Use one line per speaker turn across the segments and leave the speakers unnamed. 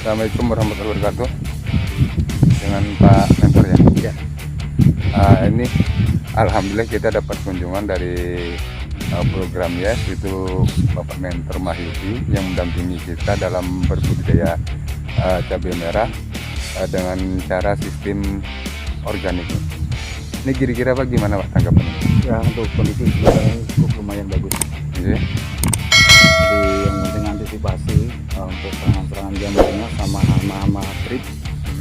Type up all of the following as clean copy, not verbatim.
Assalamualaikum warahmatullahi wabarakatuh. Dengan Pak Mentor ya.
Ya.
Ini alhamdulillah kita dapat kunjungan dari program YES, itu Bapak Mentor Mahyudi yang mendampingi kita dalam berbudidaya cabai merah dengan cara sistem organik. Ini kira-kira apa gimana Pak tanggapannya?
Ya, untuk kondisi sekarang cukup lumayan bagus.
Iya.
Jadi yang penting antisipasi untuk serangan-serangan jamurnya sama hama-hama trip,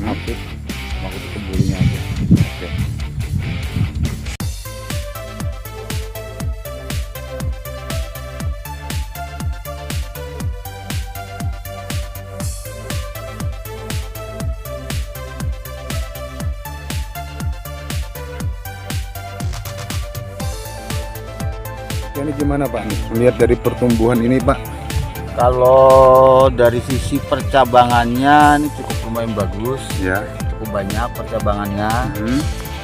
apit, sama kutu kebulinya aja.
Oke. Ini gimana Pak? Melihat dari pertumbuhan ini Pak?
Kalau dari sisi percabangannya ini cukup lumayan bagus,
Ya.
cukup banyak percabangannya.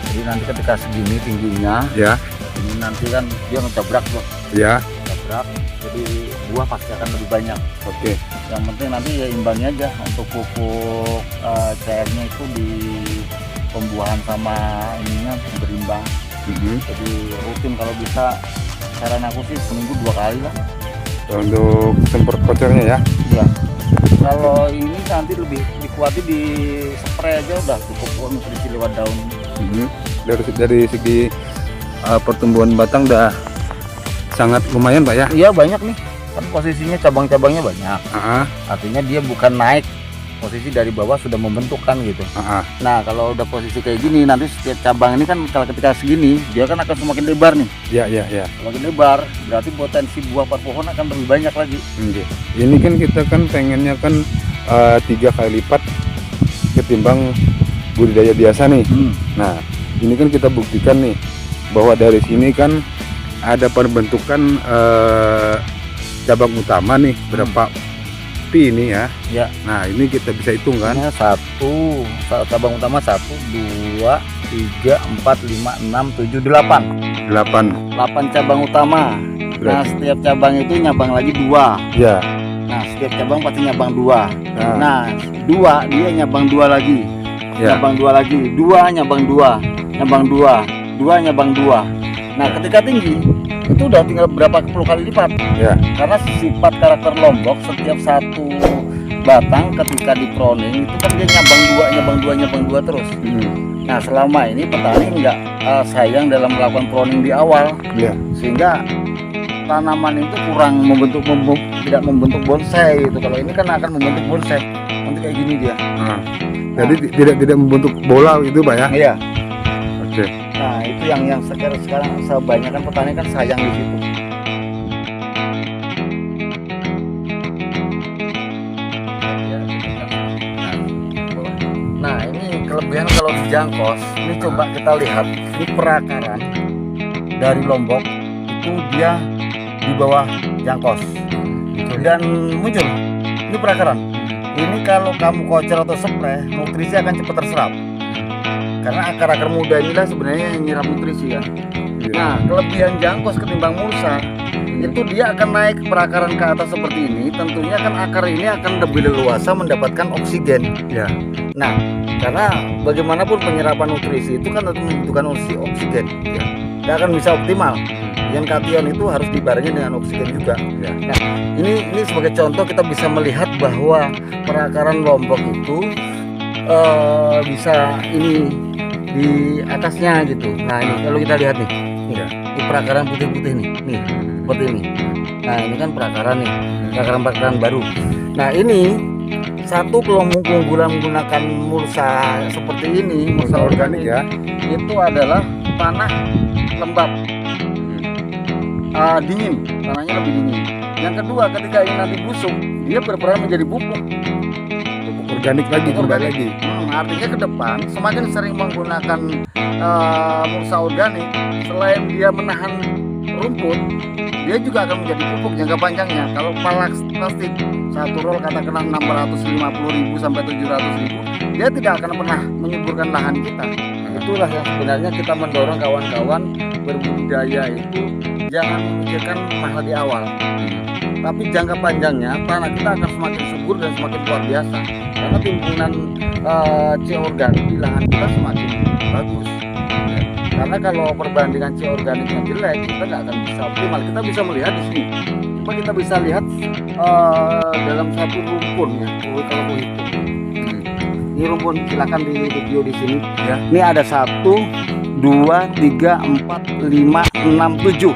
Jadi nanti ketika segini tingginya,
Ya.
ini nanti kan dia ngejabrak tuh,
Ya.
jabrak. Jadi buah pasti akan lebih banyak.
Oke.
Yang penting nanti ya imbangnya aja untuk pupuk CR-nya itu di pembuahan sama ininya berimbang. Jadi rutin kalau bisa, saran aku sih seminggu 2 kali lah.
Untuk semprot kocornya ya.
Ya. Kalau ini nanti lebih dikuati di spray aja udah cukup kok, nutrisi lewat daun.
Dari segi pertumbuhan batang udah sangat lumayan Pak ya.
Iya banyak nih, kan posisinya cabang-cabangnya banyak. Artinya dia bukan naik, posisi dari bawah sudah membentuk kan gitu. Nah kalau udah posisi kayak gini, nanti setiap cabang ini kan kalau ketika segini dia kan akan semakin lebar nih.
Ya.
Semakin lebar berarti potensi buah per pohon akan lebih banyak lagi.
Ini kan kita kan pengennya kan 3 kali lipat ketimbang budidaya biasa nih. Nah ini kan kita buktikan nih bahwa dari sini kan ada pembentukan cabang utama nih, berapa pi ini ya.
Ya.
Nah ini kita bisa hitung kan.
Satu cabang utama 1, 2, 3, 4, 5, 6, 7, 8 cabang utama. Nah setiap cabang itu nyabang lagi 2.
Ya.
Nah setiap cabang pasti nyabang 2. Nah 2 dia nyabang 2 lagi.
Ya.
Nyabang 2 lagi, 2 nyabang 2, nyabang 2, 2 nyabang 2. Nah ketika tinggi itu udah tinggal berapa puluh kali lipat.
Ya.
Karena sifat karakter lombok, setiap satu batang ketika di pruning itu kan dia nyabang 2 terus. Nah selama ini petani nggak sayang dalam melakukan pruning di awal.
Ya.
Sehingga tanaman itu kurang tidak membentuk bonsai itu. Kalau ini kan akan membentuk bonsai nanti kayak gini dia.
Jadi tidak membentuk bola itu Pak ya.
Iya.
Oke.
Nah itu yang sekarang sebanyakan petani kan sayang di situ. Nah ini kelebihan kalau di jangkos. Ini coba kita lihat, ini perakaran dari Lombok itu dia di bawah jangkos dan muncul. Ini perakaran. Ini kalau kamu kocer atau spray, nutrisi akan cepat terserap. Karena akar-akar muda inilah sebenarnya yang nyerap nutrisi ya. Nah kelebihan jangkos ketimbang mulsa itu dia akan naik perakaran ke atas seperti ini. Tentunya kan akar ini akan lebih leluasa mendapatkan oksigen.
Ya.
Nah karena bagaimanapun penyerapan nutrisi itu kan membutuhkan oksigen. Ya. Tidak akan bisa optimal. Yang kation itu harus dibarengi dengan oksigen juga.
Ya.
Nah ini sebagai contoh kita bisa melihat bahwa perakaran Lombok itu bisa ini di atasnya gitu. Nah ini kalau kita lihat nih, ini perakaran putih-putih nih seperti ini. Nah ini kan perakaran nih, perakaran baru. Nah ini satu keunggulan menggunakan mulsa seperti ini, mulsa organik ya, itu adalah tanah lembab, dingin, tanahnya lebih dingin. Yang kedua ketika ini nanti busuk, dia berperan menjadi pupuk
Organik lagi, kembali lagi.
Artinya ke depan semakin sering menggunakan mulsa organik, selain dia menahan rumput, dia juga akan menjadi pupuk jangka panjangnya. Kalau plastik satu roll katakanlah 650.000 sampai 700.000, dia tidak akan pernah menyuburkan lahan kita. Itulah yang sebenarnya kita mendorong kawan-kawan berbudidaya itu jangan memikirkan mahal di awal, tapi jangka panjangnya tanah kita akan semakin subur dan semakin luar biasa. karena timbunan C organik di lahan kita semakin bagus. Karena kalau perbandingan C organiknya jelek, kita nggak akan bisa optimal. Kita bisa melihat di sini. Coba kita bisa lihat dalam satu rumpun ya. Kalau mau hitung, ini rumpun, silakan di video di sini.
Ya.
Ini ada 1, 2, 3, 4, 5, 6, 7.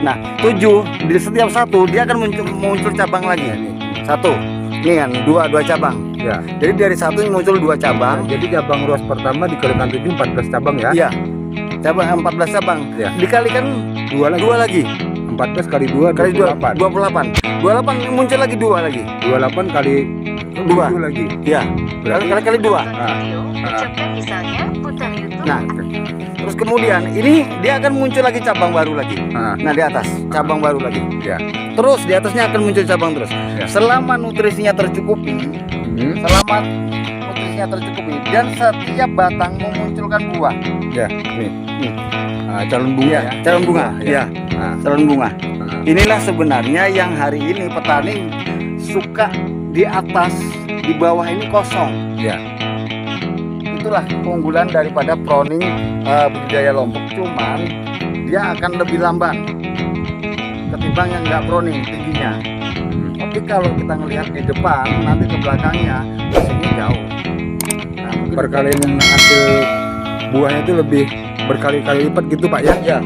Nah, 7 di setiap satu dia akan muncul cabang lagi. Nih, 1, ini kan 2 cabang.
Ya.
Jadi dari 1 muncul 2 cabang.
Jadi cabang ruas pertama dikalikan 7 14 cabang ya.
Iya. Cabang 14 cabang.
Ya.
Dikalikan
2 lagi. 14 kali 2
kali 2
28.
28 muncul lagi 2 lagi.
28 kali
2
lagi.
Iya. Kali 2. Nah, terus kemudian ini dia akan muncul lagi cabang baru lagi. Nah, di atas cabang baru lagi.
Ya.
Terus di atasnya akan muncul cabang terus.
Ya.
Selama nutrisinya tercukupi, dan setiap batang memunculkan buah.
Ya, nih. Calon bunga ya.
Calon bunga.
Ya.
Calon bunga. Inilah sebenarnya yang hari ini petani suka di atas, di bawah ini kosong.
Ya.
Itulah keunggulan daripada proning budidaya Lombok. Cuman dia akan lebih lamban ketimbang yang nggak proning tingginya. Tapi kalau kita ngelihat di depan, nanti ke belakangnya sini jauh. Nah, mungkin
Perkalian hasil buahnya itu lebih berkali-kali lipat gitu Pak ya.
ya.